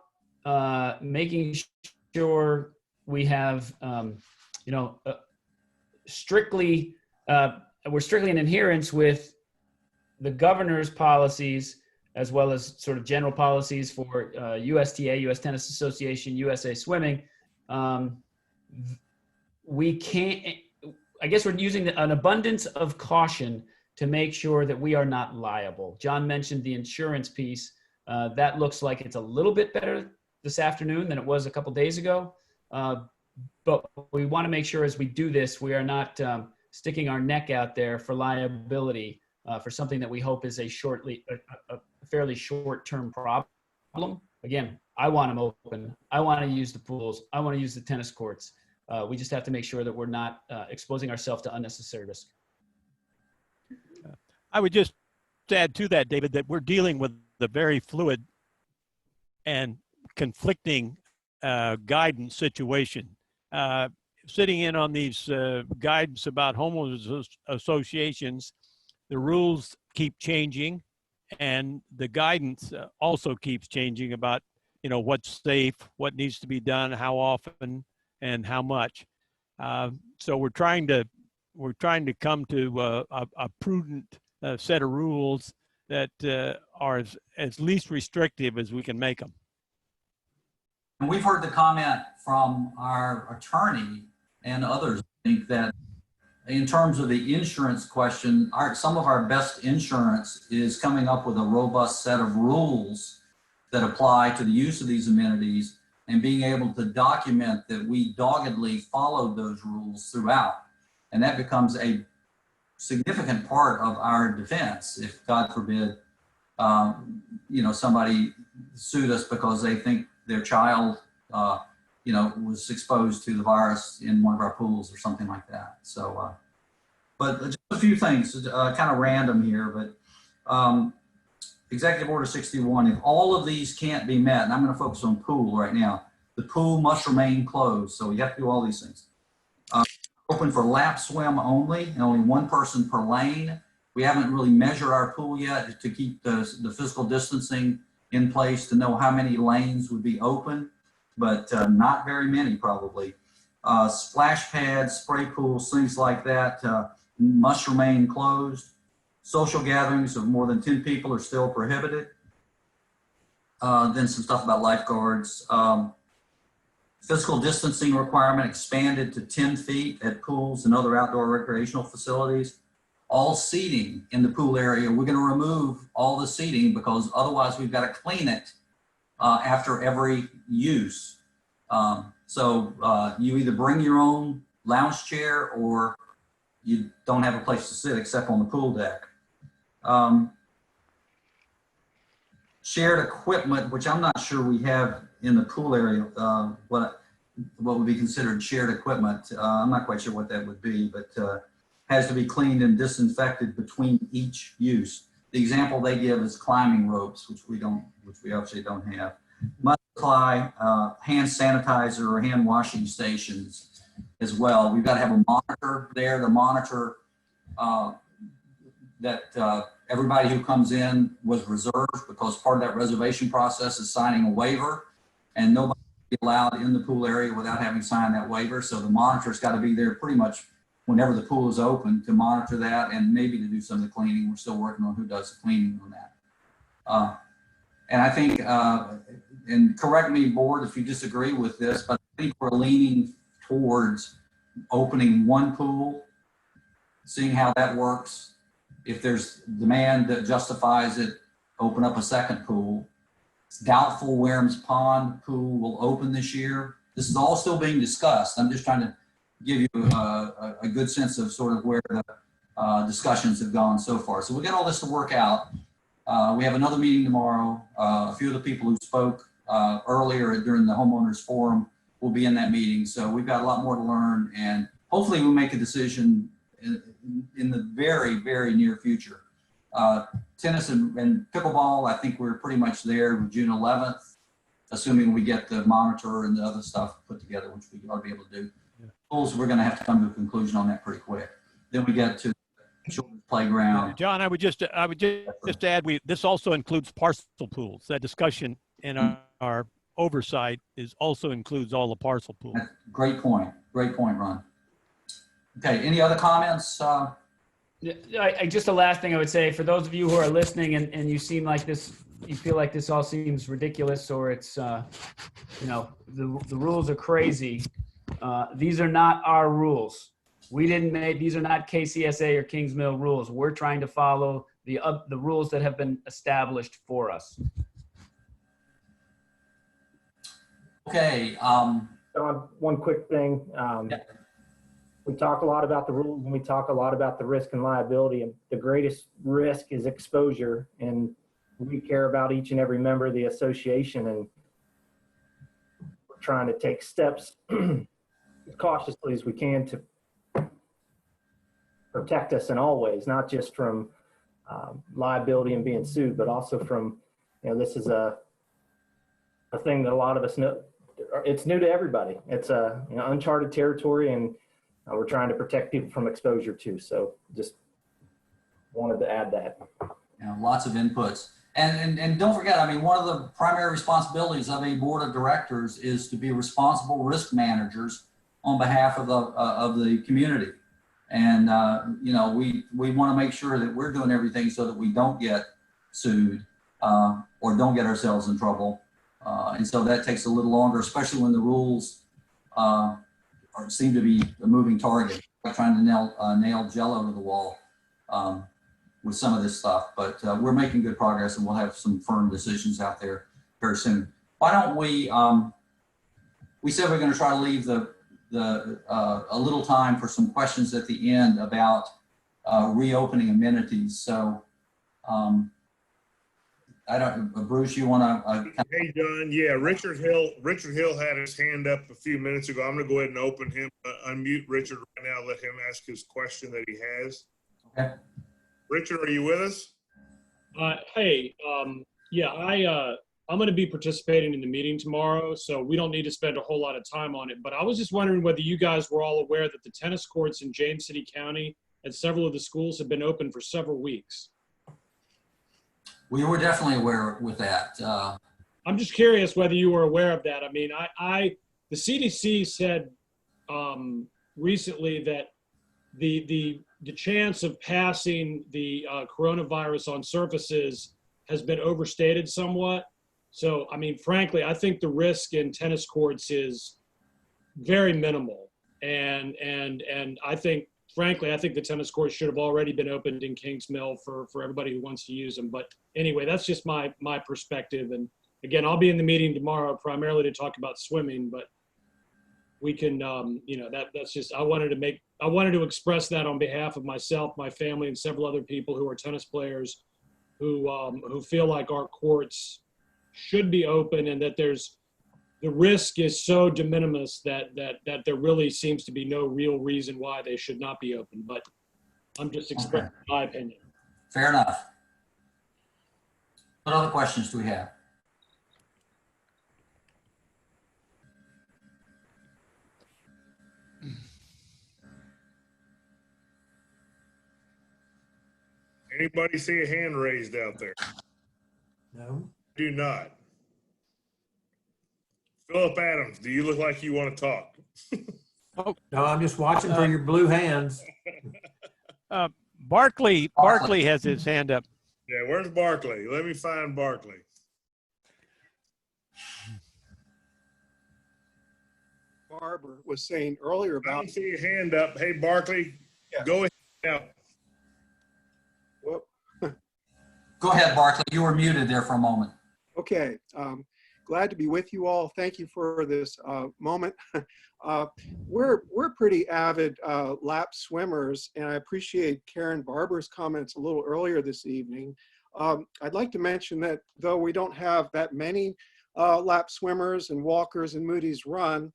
S2: making sure we have, strictly, we're strictly in adherence with the governor's policies, as well as sort of general policies for USTA, U.S. Tennis Association, USA Swimming. We can't, I guess we're using an abundance of caution to make sure that we are not liable. John mentioned the insurance piece. That looks like it's a little bit better this afternoon than it was a couple days ago. But we want to make sure as we do this, we are not sticking our neck out there for liability for something that we hope is a fairly short-term problem. Again, I want them open. I want to use the pools. I want to use the tennis courts. We just have to make sure that we're not exposing ourselves to unnecessary risk.
S9: I would just add to that, David, that we're dealing with the very fluid and conflicting guidance situation. Sitting in on these guidance about homeowners associations, the rules keep changing, and the guidance also keeps changing about, what's safe, what needs to be done, how often, and how much. So we're trying to come to a prudent set of rules that are as least restrictive as we can make them.
S1: And we've heard the comment from our attorney and others, I think, that in terms of the insurance question, some of our best insurance is coming up with a robust set of rules that apply to the use of these amenities and being able to document that we doggedly followed those rules throughout. And that becomes a significant part of our defense if, God forbid, somebody sued us because they think their child was exposed to the virus in one of our pools or something like that. So, but just a few things, kind of random here, but Executive Order 61, if all of these can't be met, and I'm going to focus on pool right now, the pool must remain closed. So you have to do all these things. Open for lap swim only, and only one person per lane. We haven't really measured our pool yet to keep the physical distancing in place to know how many lanes would be open, but not very many probably. Splash pads, spray pools, things like that must remain closed. Social gatherings of more than 10 people are still prohibited. Then some stuff about lifeguards. Physical distancing requirement expanded to 10 feet at pools and other outdoor recreational facilities. All seating in the pool area, we're going to remove all the seating because otherwise we've got to clean it after every use. So you either bring your own lounge chair or you don't have a place to sit except on the pool deck. Shared equipment, which I'm not sure we have in the pool area, what would be considered shared equipment. I'm not quite sure what that would be, but has to be cleaned and disinfected between each use. The example they give is climbing ropes, which we obviously don't have. Must supply hand sanitizer or hand washing stations as well. We've got to have a monitor there to monitor that everybody who comes in was reserved, because part of that reservation process is signing a waiver, and nobody will be allowed in the pool area without having signed that waiver. So the monitor's got to be there pretty much whenever the pool is open to monitor that, and maybe to do some of the cleaning. We're still working on who does the cleaning on that. And I think, and correct me, board, if you disagree with this, but I think we're leaning towards opening one pool, seeing how that works. If there's demand that justifies it, open up a second pool. It's doubtful Warehams Pond pool will open this year. This is all still being discussed. I'm just trying to give you a good sense of sort of where the discussions have gone so far. So we got all this to work out. We have another meeting tomorrow. A few of the people who spoke earlier during the homeowners forum will be in that meeting. So we've got a lot more to learn, and hopefully we'll make a decision in the very, very near future. Tennis and pickleball, I think we're pretty much there with June 11th, assuming we get the monitor and the other stuff put together, which we ought to be able to do. Pools, we're going to have to come to a conclusion on that pretty quick. Then we get to the children's playground.
S9: John, I would just add, this also includes parcel pools. That discussion in our oversight also includes all the parcel pools.
S1: Great point. Great point, Ron. Okay, any other comments?
S2: Just the last thing I would say, for those of you who are listening and you seem like this, you feel like this all seems ridiculous, or it's, the rules are crazy. These are not our rules. These are not KCSA or Kings Mill rules. We're trying to follow the rules that have been established for us.
S1: Okay.
S4: One quick thing. We talk a lot about the rules, and we talk a lot about the risk and liability, and the greatest risk is exposure. And we care about each and every member of the association, and we're trying to take steps as cautiously as we can to protect us in all ways, not just from liability and being sued, but also from, this is a thing that a lot of us know. It's new to everybody. It's uncharted territory, and we're trying to protect people from exposure too. So just wanted to add that.
S1: Lots of inputs. And don't forget, one of the primary responsibilities of a board of directors is to be responsible risk managers on behalf of the community. And, we want to make sure that we're doing everything so that we don't get sued or don't get ourselves in trouble. And so that takes a little longer, especially when the rules seem to be a moving target. We're trying to nail Jello to the wall with some of this stuff, but we're making good progress, and we'll have some firm decisions out there very soon. Why don't we said we're going to try to leave a little time for some questions at the end about reopening amenities. So Bruce, you want to?
S5: Hey, John. Yeah, Richard Hill had his hand up a few minutes ago. I'm going to go ahead and open him, unmute Richard right now, let him ask his question that he has.
S1: Okay.
S5: Richard, are you with us?
S12: Hey, I'm going to be participating in the meeting tomorrow, so we don't need to spend a whole lot of time on it. But I was just wondering whether you guys were all aware that the tennis courts in James City County at several of the schools have been open for several weeks.
S1: We were definitely aware with that.
S12: I'm just curious whether you were aware of that. The CDC said recently that the chance of passing the coronavirus on surfaces has been overstated somewhat. So, frankly, I think the risk in tennis courts is very minimal. And I think, frankly, I think the tennis courts should have already been opened in Kings Mill for everybody who wants to use them. But anyway, that's just my perspective. And again, I'll be in the meeting tomorrow primarily to talk about swimming, but we can, that's just, I wanted to express that on behalf of myself, my family, and several other people who are tennis players who feel like our courts should be open, and that the risk is so de minimis that there really seems to be no real reason why they should not be open. But I'm just expressing my opinion.
S1: Fair enough. What other questions do we have?
S5: Anybody see a hand raised out there?
S13: No.
S5: Do not. Philip Adams, do you look like you want to talk?
S13: No, I'm just watching for your blue hands.
S9: Barkley has his hand up.
S5: Yeah, where's Barkley? Let me find Barkley.
S14: Barber was saying earlier
S5: I
S14: about.
S5: don't see a hand up. Hey, Barkley,
S14: Yeah.
S5: go ahead now.
S14: Whoop.
S1: Go ahead, Barkley. You were muted there for a moment.
S14: Okay, glad to be with you all. Thank you for this moment. We're pretty avid lap swimmers, and I appreciate Karen Barber's comments a little earlier this evening. I'd like to mention that though we don't have that many lap swimmers and walkers in Moody's Run,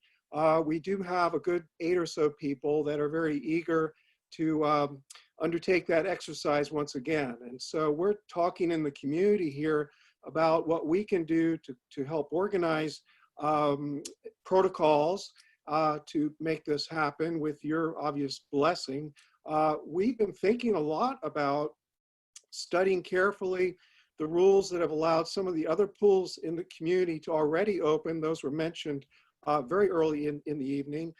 S14: we do have a good 8 or so people that are very eager to undertake that exercise once again. And so we're talking in the community here about what we can do to help organize protocols to make this happen with your obvious blessing. We've been thinking a lot about studying carefully the rules that have allowed some of the other pools in the community to already open. Those were mentioned very early in the evening.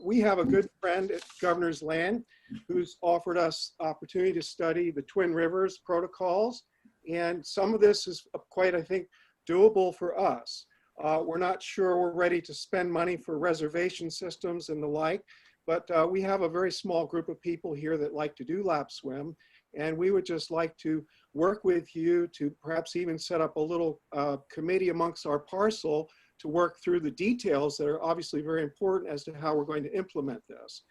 S14: We have a good friend at Governor's Land who's offered us opportunity to study the Twin Rivers protocols. And some of this is quite, I think, doable for us. We're not sure we're ready to spend money for reservation systems and the like, but we have a very small group of people here that like to do lap swim. And we would just like to work with you to perhaps even set up a little committee amongst our parcel to work through the details that are obviously very important as to how we're going to implement this.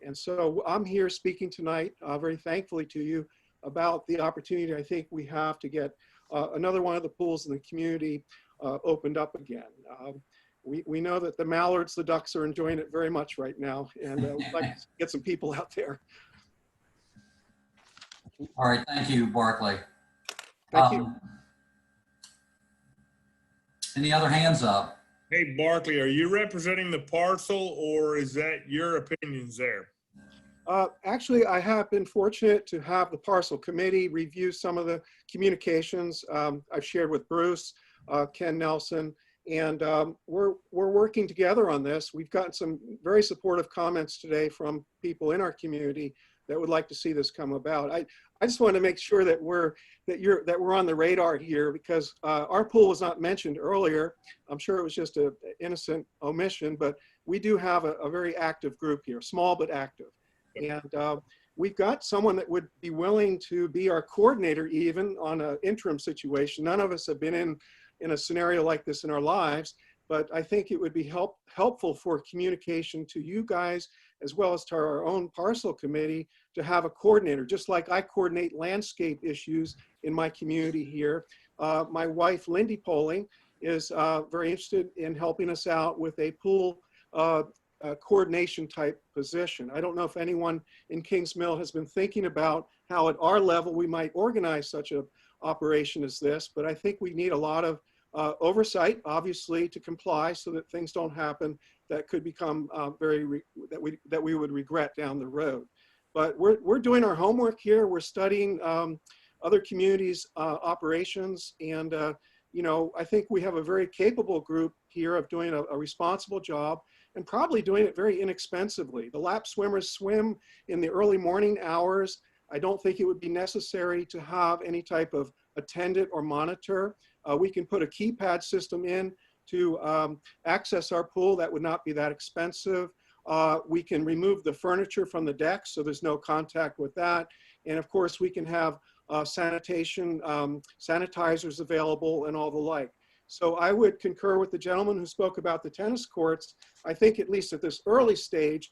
S14: And so I'm here speaking tonight, very thankfully to you, about the opportunity I think we have to get another one of the pools in the community opened up again. We know that the mallards, the ducks are enjoying it very much right now, and we'd like to get some people out there.
S1: All right, thank you, Barkley.
S14: Thank you.
S1: Any other hands up?
S5: Hey, Barkley, are you representing the parcel, or is that your opinions there?
S14: Actually, I have been fortunate to have the parcel committee review some of the communications I've shared with Bruce, Ken Nelson, and we're working together on this. We've gotten some very supportive comments today from people in our community that would like to see this come about. I just want to make sure that we're on the radar here, because our pool was not mentioned earlier. I'm sure it was just an innocent omission, but we do have a very active group here, small but active. And we've got someone that would be willing to be our coordinator even on an interim situation. None of us have been in a scenario like this in our lives, but I think it would be helpful for communication to you guys as well as to our own parcel committee to have a coordinator, just like I coordinate landscape issues in my community here. My wife, Lindy Poling, is very interested in helping us out with a pool coordination type position. I don't know if anyone in Kings Mill has been thinking about how at our level we might organize such an operation as this, but I think we need a lot of oversight, obviously, to comply so that things don't happen that could become that we would regret down the road. But we're doing our homework here. We're studying other communities' operations, and you know, I think we have a very capable group here of doing a responsible job and probably doing it very inexpensively. The lap swimmers swim in the early morning hours. I don't think it would be necessary to have any type of attendant or monitor. We can put a keypad system in to access our pool. That would not be that expensive. We can remove the furniture from the deck, so there's no contact with that. And of course, we can have sanitation, sanitizers available and all the like. So I would concur with the gentleman who spoke about the tennis courts. I think at least at this early stage,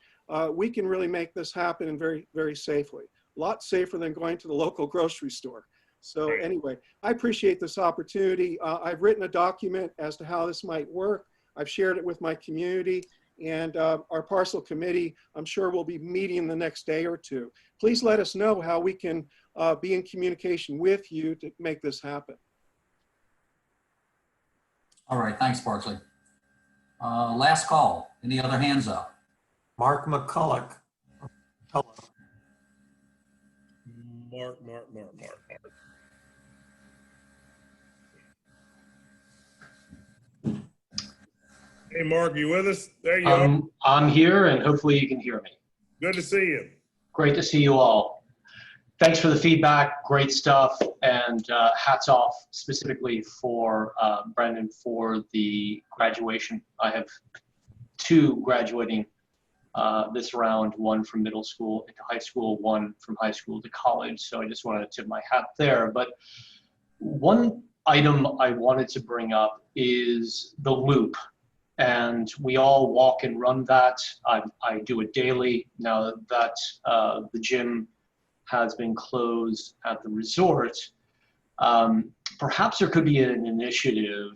S14: we can really make this happen and very, very safely. A lot safer than going to the local grocery store. So anyway, I appreciate this opportunity. I've written a document as to how this might work. I've shared it with my community, and our parcel committee, I'm sure, will be meeting the next day or two. Please let us know how we can be in communication with you to make this happen.
S1: All right, thanks, Barclay. Last call. Any other hands up?
S13: Mark McCulloch. Hello.
S5: Mark. Hey, Mark, you with us? There you are.
S15: I'm here, and hopefully you can hear me.
S5: Good to see you.
S15: Great to see you all. Thanks for the feedback. Great stuff. And hats off specifically for Brendan for the graduation. I have 2 graduating this round, 1 from middle school into high school, 1 from high school to college. So I just wanted to tip my hat there. But one item I wanted to bring up is the loop. And we all walk and run that. I do it daily now that the gym has been closed at the resort. Perhaps there could be an initiative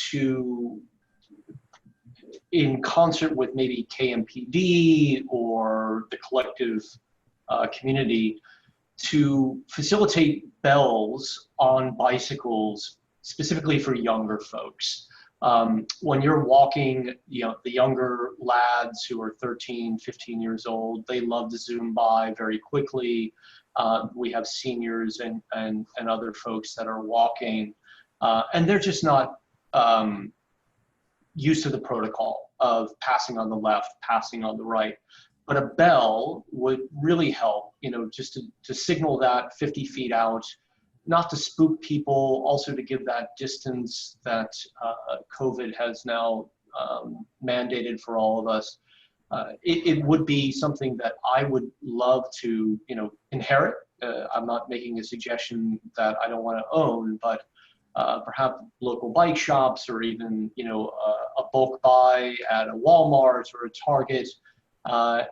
S15: to, in concert with maybe KMPD or the collective community, to facilitate bells on bicycles specifically for younger folks. When you're walking, the younger lads who are 13, 15 years old, they love to zoom by very quickly. We have seniors and other folks that are walking, and they're just not used to the protocol of passing on the left, passing on the right. But a bell would really help, just to signal that 50 feet out, not to spook people, also to give that distance that COVID has now mandated for all of us. It would be something that I would love to, inherit. I'm not making a suggestion that I don't want to own, but perhaps local bike shops or even, a bulk buy at a Walmart or a Target,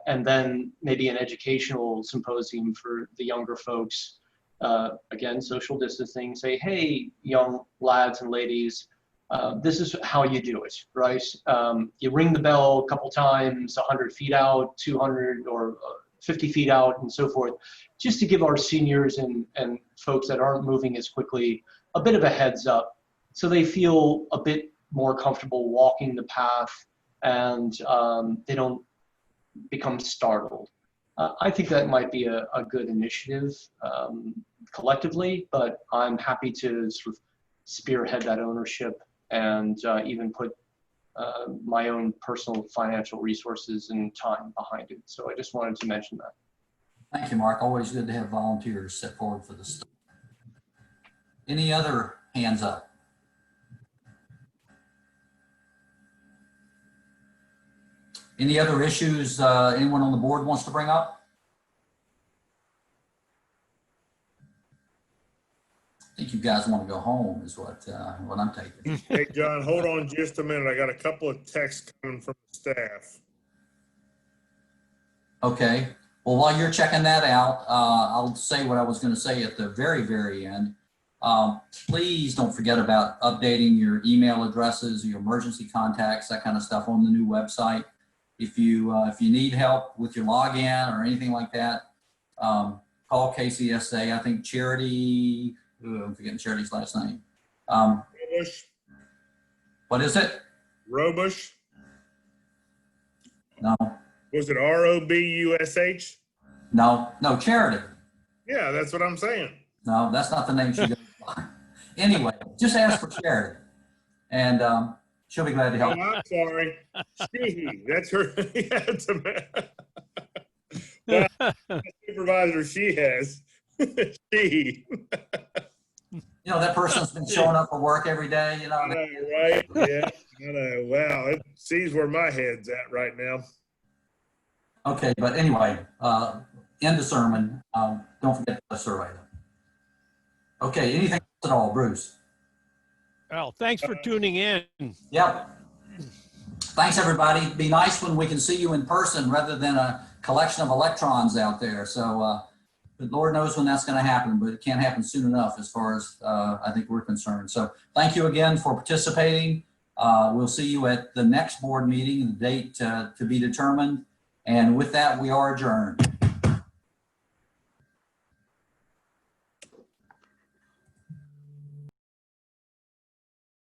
S15: and then maybe an educational symposium for the younger folks. Again, social distancing, say, hey, young lads and ladies, this is how you do it, right? You ring the bell a couple times, 100 feet out, 200 or 50 feet out, and so forth, just to give our seniors and folks that aren't moving as quickly a bit of a heads up, so they feel a bit more comfortable walking the path and they don't become startled. I think that might be a good initiative collectively, but I'm happy to sort of spearhead that ownership and even put my own personal financial resources and time behind it. So I just wanted to mention that.
S1: Thank you, Mark. Always good to have volunteers step forward for this stuff. Any other hands up? Any other issues anyone on the board wants to bring up? I think you guys want to go home is what I'm taking.
S5: Hey, John, hold on just a minute. I got a couple of texts coming from the staff.
S1: Okay. Well, while you're checking that out, I'll say what I was going to say at the very, very end. Please don't forget about updating your email addresses, your emergency contacts, that kind of stuff on the new website. If you need help with your login or anything like that, call KCSA. I think Charity, I'm forgetting Charity's last name.
S5: Robush.
S1: What is it?
S5: Robush.
S1: No.
S5: Was it ROBUSH?
S1: No, Charity.
S5: Yeah, that's what I'm saying.
S1: No, that's not the name she goes by. Anyway, just ask for Charity, and she'll be glad to help.
S5: Oh, I'm sorry. She, that's her. Yeah, it's a supervisor she has. She.
S1: That person's been showing up for work every day,
S5: Right? Yeah. Wow, it sees where my head's at right now.
S1: Okay, but anyway, end the sermon. Don't forget the survey. Okay, anything else at all, Bruce?
S9: Well, thanks for tuning in.
S1: Yep. Thanks, everybody. Be nice when we can see you in person rather than a collection of electrons out there. So, but Lord knows when that's going to happen, but it can't happen soon enough as far as I think we're concerned. So thank you again for participating. We'll see you at the next board meeting, the date to be determined. And with that, we are adjourned.